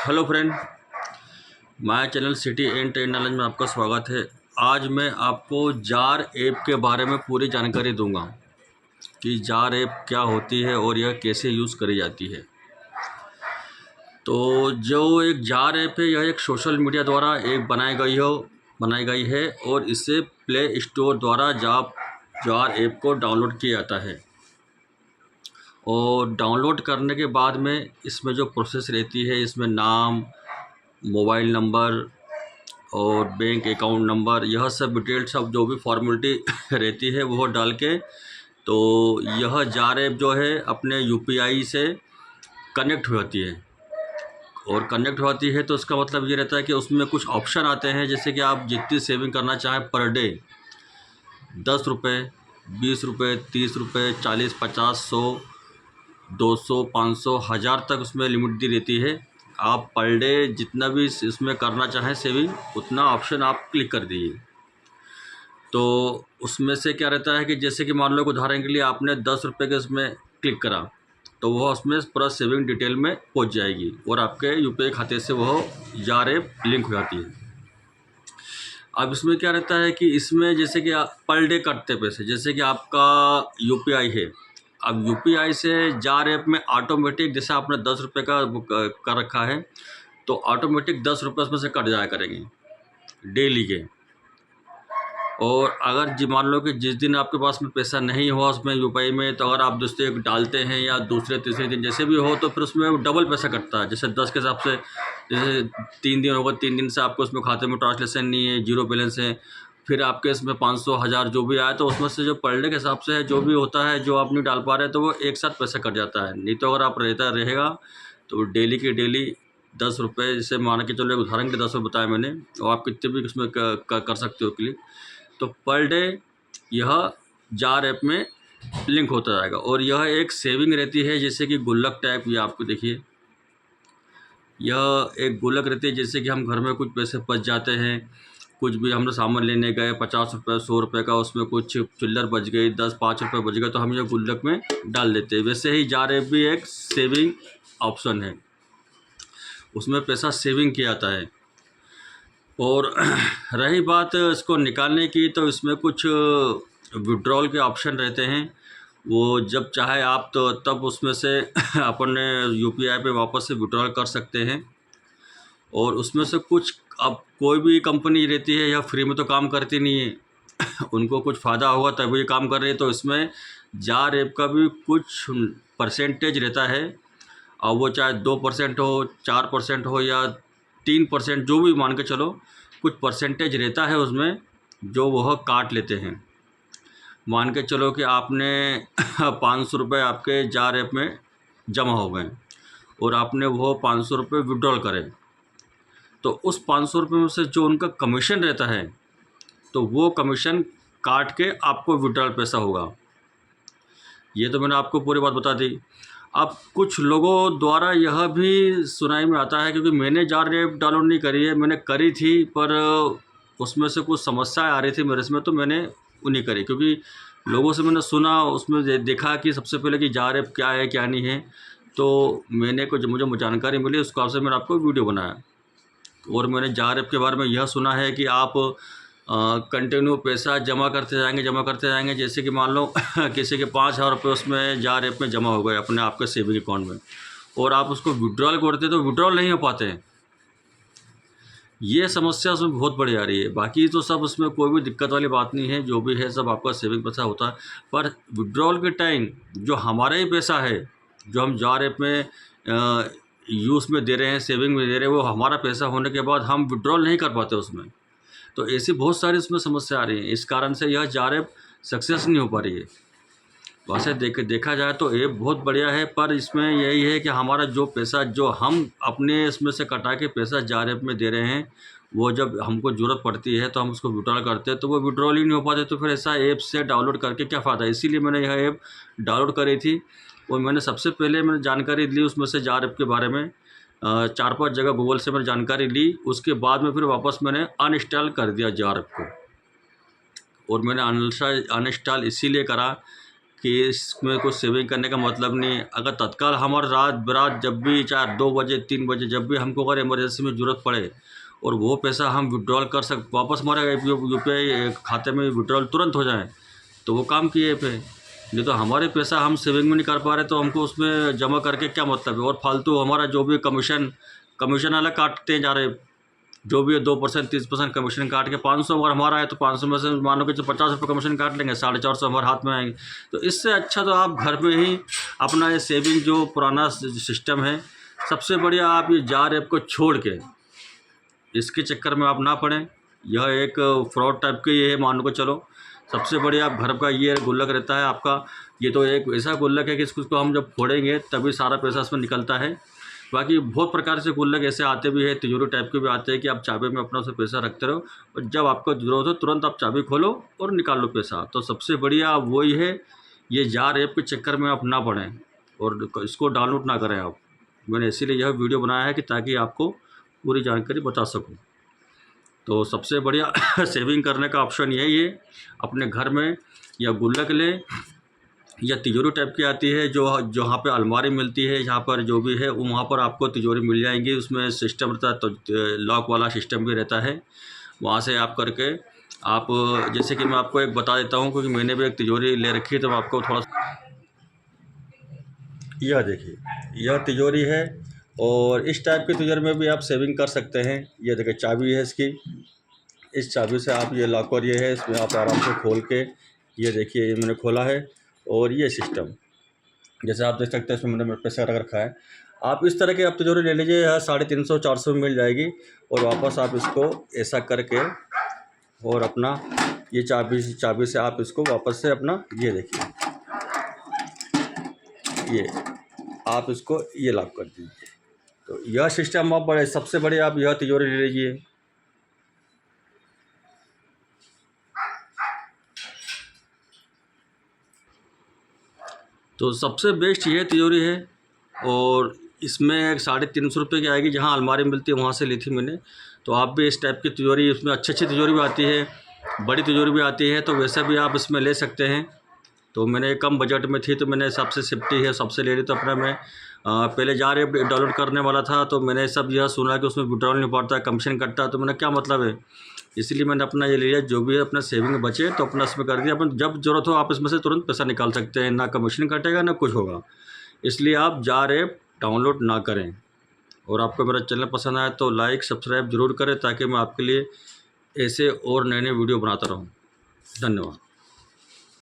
Hello friend, my channel city and trade knowledge में आपका स्वागत है। आज मैं आपको जार ऐप के बारे में पूरी जानकारी दूंगा कि जार ऐप क्या होती है और यह कैसे यूज़ करी जाती है। तो जो एक जार ऐप है, यह एक सोशल मीडिया द्वारा ऐप बनाई गई है और इसे प्ले स्टोर द्वारा जार ऐप को डाउनलोड किया जाता है। और डाउनलोड करने के बाद में इसमें जो प्रोसेस रहती है, इसमें नाम, मोबाइल नंबर और बैंक अकाउंट नंबर, यह सब डिटेल सब जो भी फॉर्मेलिटी रहती है वो डाल के तो यह जार ऐप जो है अपने यूपीआई से कनेक्ट हो जाती है। और कनेक्ट होती है तो उसका मतलब ये रहता है कि उसमें कुछ ऑप्शन आते हैं, जैसे कि आप जितनी सेविंग करना चाहें पर डे 10 रुपये, 20 रुपये, 30 रुपये, 40, 50, 100, 200, 500, 1000 तक उसमें लिमिट दी रहती है। आप पर डे जितना भी इसमें करना चाहें सेविंग, उतना ऑप्शन आप क्लिक कर दीजिए। तो उसमें से क्या रहता है कि जैसे कि मान लो उदाहरण के लिए आपने 10 रुपये के उसमें क्लिक करा, तो वह उसमें पूरा सेविंग डिटेल में पहुंच जाएगी और आपके यूपीआई खाते से वह जार ऐप लिंक हो जाती है। अब इसमें क्या रहता है कि इसमें जैसे कि पर डे कटते पैसे, जैसे कि आपका यूपीआई है, अब यूपीआई से जार ऐप में ऑटोमेटिक, जैसे आपने 10 रुपये का कर रखा है तो ऑटोमेटिक 10 रुपये उसमें से कट जाया करेंगे डेली के। और अगर जी मान लो कि जिस दिन आपके पास में पैसा नहीं हुआ उसमें यूपीआई में, तो अगर आप दूसरे डालते हैं या दूसरे तीसरे दिन जैसे भी हो, तो फिर उसमें डबल पैसा कटता है। जैसे 10 के हिसाब से, जैसे 3 दिन होगा, 3 दिन से आपको उसमें खाते में ट्रांसलेशन नहीं है, जीरो बैलेंस है, फिर आपके इसमें 500, 1000 जो भी आया, तो उसमें से जो पर डे के हिसाब से है जो भी होता है, जो आप नहीं डाल पा रहे तो वो एक साथ पैसा कट जाता है। नहीं तो अगर आप रहेगा तो डेली के डेली 10 रुपये, जैसे मान के चलो उदाहरण के 10 रुपये बताया मैंने, और आप कितने भी उसमें कर सकते हो क्लिक, तो पर डे यह जार ऐप में लिंक होता जाएगा। और यह एक सेविंग रहती है, जैसे कि गुल्लक टाइप। ये आपको देखिए, यह एक गुल्लक रहती है, जैसे कि हम घर में कुछ पैसे बच जाते हैं, कुछ भी हमने सामान लेने गए 50 रुपये, 100 रुपये का, उसमें कुछ चिल्लर बच गई, 10-5 रुपये बच गए, तो हम ये गुल्लक में डाल देते हैं। वैसे ही जार ऐप भी एक सेविंग ऑप्शन है, उसमें पैसा सेविंग किया जाता है। और रही बात इसको निकालने की, तो इसमें कुछ विड्रॉल के ऑप्शन रहते हैं। वो जब चाहे आप तो तब उसमें से अपने यूपीआई पे वापस से विड्रॉल कर सकते हैं। और उसमें से कुछ, अब कोई भी कंपनी रहती है या फ्री में तो काम करती नहीं है उनको कुछ फ़ायदा होगा तब ये काम कर रही है। तो इसमें जार ऐप का भी कुछ परसेंटेज रहता है, और वो चाहे 2% हो, 4% हो या 3%, जो भी मान के चलो, कुछ परसेंटेज रहता है उसमें जो वह काट लेते हैं। मान के चलो कि आपने 500 रुपये आपके जार ऐप में जमा हो गए और आपने वो 500 रुपये विड्रॉल करें, तो उस 500 रुपये में से जो उनका कमीशन रहता है, तो वो कमीशन काट के आपको विड्रॉल पैसा होगा। ये तो मैंने आपको पूरी बात बता दी। अब कुछ लोगों द्वारा यह भी सुनाई में आता है, क्योंकि मैंने जार ऐप डाउनलोड नहीं करी है, मैंने करी थी, पर उसमें से कुछ समस्याएं आ रही थी मेरे इसमें, तो मैंने वो नहीं करी। क्योंकि लोगों से मैंने सुना, उसमें देखा कि सबसे पहले कि जार ऐप क्या है क्या नहीं है, तो मैंने को जब मुझे जानकारी मिली उसके हिसाब से मैंने आपको वीडियो बनाया। और मैंने जार ऐप के बारे में यह सुना है कि आप कंटिन्यू पैसा जमा करते जाएंगे। जैसे कि मान लो किसी के 5,000 रुपये उसमें जार ऐप में जमा हो गए अपने आपके सेविंग अकाउंट में, और आप उसको विड्रॉल करते तो विड्रॉल नहीं हो पाते हैं। ये समस्या उसमें बहुत बड़ी आ रही है। बाकी तो सब उसमें कोई भी दिक्कत वाली बात नहीं है, जो भी है सब आपका सेविंग पैसा होता है। पर विड्रॉल के टाइम जो हमारा ही पैसा है, जो हम जार ऐप में यूज़ में दे रहे हैं, सेविंग में दे रहे हैं, वो हमारा पैसा होने के बाद हम विड्रॉल नहीं कर पाते उसमें। तो ऐसी बहुत सारी इसमें समस्या आ रही है। इस कारण से यह जार ऐप सक्सेस नहीं हो पा रही है। वैसे देखा जाए तो ऐप बहुत बढ़िया है, पर इसमें यही है कि हमारा जो पैसा जो हम अपने इसमें से कटा के पैसा जार ऐप में दे रहे हैं, वो जब हमको ज़रूरत पड़ती है तो हम उसको विड्रॉल करते हैं, तो वो विड्रॉल ही नहीं हो पाते। तो फिर ऐसा ऐप से डाउनलोड करके क्या फ़ायदा। इसीलिए मैंने यह ऐप डाउनलोड करी थी, और मैंने सबसे पहले मैंने जानकारी ली उसमें से जार ऐप के बारे में। 4-5 जगह गूगल से मैंने जानकारी ली, उसके बाद में फिर वापस मैंने अनइंस्टॉल कर दिया जार ऐप को। और मैंने अनइंस्टॉल इसीलिए करा कि इसमें कुछ सेविंग करने का मतलब नहीं। अगर तत्काल हमारा रात बरात जब भी चाहे 2 बजे 3 बजे जब भी हमको अगर इमरजेंसी में ज़रूरत पड़े और वो पैसा हम विड्रॉल कर वापस हमारे यूपीआई खाते में विड्रॉल तुरंत हो जाए तो वो काम किए पे। नहीं तो हमारे पैसा हम सेविंग में नहीं कर पा रहे तो हमको उसमें जमा करके क्या मतलब है। और फालतू हमारा जो भी कमीशन अलग काटते जा रहे, जो भी है 2% 30% कमीशन काट के 500 अगर हमारा है तो 500 में से मान लो कि 50 रुपये कमीशन काट लेंगे, 450 हमारे हाथ में आएंगे। तो इससे अच्छा तो आप घर में ही अपना ये सेविंग जो पुराना सिस्टम है, सबसे बढ़िया आप ये जार ऐप को छोड़ के इसके चक्कर में आप ना पड़ें। यह एक फ्रॉड टाइप के ये है, मान को चलो। सबसे बढ़िया आप घर का ये गुल्लक रहता है आपका, ये तो एक ऐसा गुल्लक है कि इसको हम जब फोड़ेंगे तभी सारा पैसा इसमें निकलता है। बाकी बहुत प्रकार से गुल्लक ऐसे आते भी है, तिजोरी टाइप के भी आते हैं कि आप चाबी में अपना उसमें पैसा रखते रहो और जब आपको ज़रूरत हो तुरंत आप चाबी खोलो और निकाल लो पैसा। तो सबसे बढ़िया वही है, ये जार ऐप के चक्कर में आप ना पड़ें और इसको डाउनलोड ना करें आप। मैंने इसीलिए यह वीडियो बनाया है कि ताकि आपको पूरी जानकारी बता सकूं। तो सबसे बढ़िया सेविंग करने का ऑप्शन यही है, अपने घर में या गुल्लक लें या तिजोरी टाइप की आती है जो जहाँ पे अलमारी मिलती है, यहाँ पर जो भी है वहाँ पर आपको तिजोरी मिल जाएंगी। उसमें सिस्टम रहता है, तो लॉक वाला सिस्टम भी रहता है। वहाँ से आप करके आप, जैसे कि मैं आपको एक बता देता हूँ क्योंकि मैंने भी एक तिजोरी ले रखी है तो मैं आपको थोड़ा, यह देखिए यह तिजोरी है और इस टाइप की तिजोरी में भी आप सेविंग कर सकते हैं। ये देखिए चाबी है इसकी, इस चाबी से आप ये लॉकर ये है, इसमें आप आराम से खोल के, ये देखिए मैंने खोला है और ये सिस्टम जैसे आप देख सकते हैं इसमें मैंने पैसा रख रखा है। आप इस तरह की आप तिजोरी ले लीजिए, 350-400 में मिल जाएगी और वापस आप इसको ऐसा करके और अपना ये चाबी से आप इसको वापस से अपना, ये देखिए ये आप इसको ये लॉक कर दीजिए। तो यह सिस्टम आप सबसे बड़े आप यह तिजोरी ले लीजिए। तो सबसे बेस्ट ये तिजोरी है और इसमें 350 रुपये की आएगी, जहाँ अलमारी मिलती है वहाँ से ली थी मैंने। तो आप भी इस टाइप की तिजोरी, इसमें अच्छी तिजोरी भी आती है, बड़ी तिजोरी भी आती है, तो वैसे भी आप इसमें ले सकते हैं। तो मैंने कम बजट में थी तो मैंने सबसे सेफ्टी है सबसे ले ली। तो अपना मैं पहले जार ऐप डाउनलोड करने वाला था तो मैंने सब यह सुना कि उसमें विड्रॉल नहीं पड़ता, कमीशन कटता है, तो मैंने क्या मतलब है, इसलिए मैंने अपना ये लिया। जो भी है अपना सेविंग बचे तो अपना इसमें कर दिया, अपन जब ज़रूरत हो आप इसमें से तुरंत पैसा निकाल सकते हैं, ना कमीशन कटेगा ना कुछ होगा। इसलिए आप जार ऐप डाउनलोड ना करें। और आपको मेरा चैनल पसंद आए तो लाइक सब्सक्राइब ज़रूर करें ताकि मैं आपके लिए ऐसे और नए नए वीडियो बनाता रहूँ। धन्यवाद।